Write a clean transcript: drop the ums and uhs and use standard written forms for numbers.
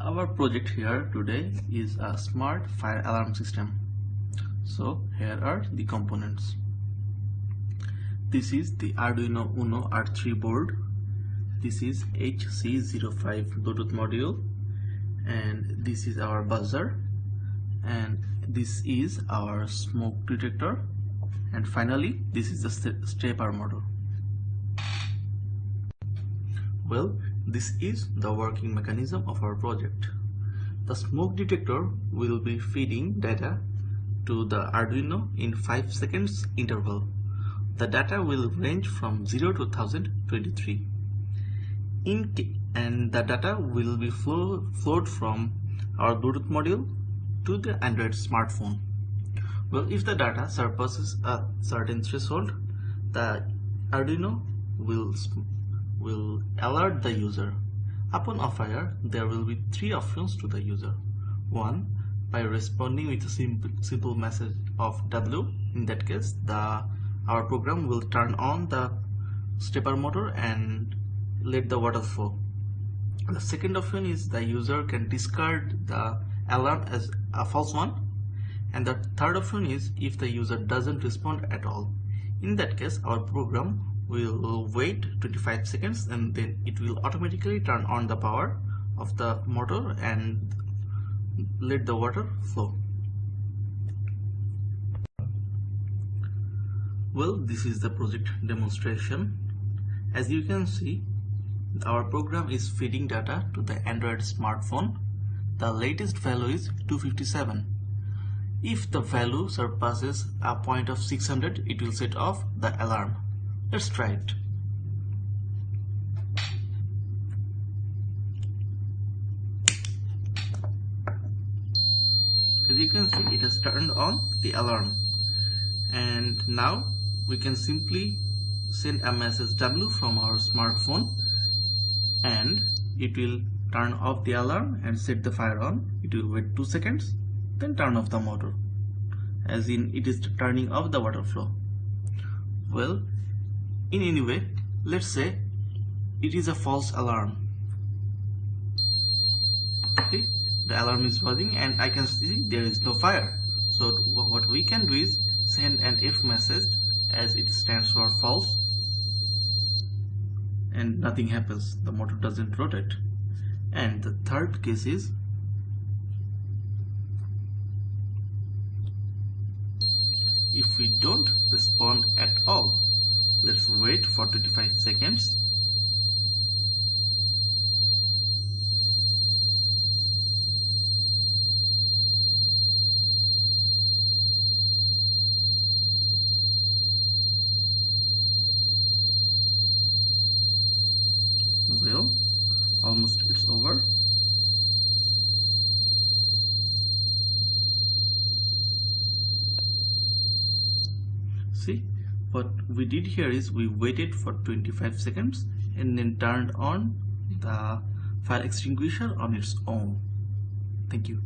Our project here today is a smart fire alarm system. So here are the components. This is the Arduino Uno R3 board. This is HC05 Bluetooth module, and this is our buzzer, and this is our smoke detector, and finally this is the stepper motor. Well, this is the working mechanism of our project. The smoke detector will be feeding data to the Arduino in 5 seconds interval. The data will range from 0 to 1023. And the data will be flowed from our Bluetooth module to the Android smartphone. Well, if the data surpasses a certain threshold, the Arduino will alert the user. Upon a fire, there will be 3 options to the user. 1. By responding with a simple message of W. In that case, our program will turn on the stepper motor and let the water flow. The second option is the user can discard the alarm as a false one. And the third option is if the user doesn't respond at all. In that case, our program will wait 25 seconds and then it will automatically turn on the power of the motor and let the water flow. Well, this is the project demonstration. As you can see, our program is feeding data to the Android smartphone. The latest value is 257. If the value surpasses a point of 600, it will set off the alarm. Let's try it. As you can see, it has turned on the alarm. And now we can simply send a message W from our smartphone and it will turn off the alarm and set the fire on. It will wait 2 seconds, then turn off the motor, as in it is turning off the water flow. Well, in any way, let's say it is a false alarm. Okay, the alarm is buzzing and I can see there is no fire. So what we can do is send an F message, as it stands for false, and nothing happens, the motor doesn't rotate. And the third case is if we don't respond at all. Let's wait for 25 seconds. Well, almost it's over. See, what we did here is we waited for 25 seconds and then turned on the fire extinguisher on its own. Thank you.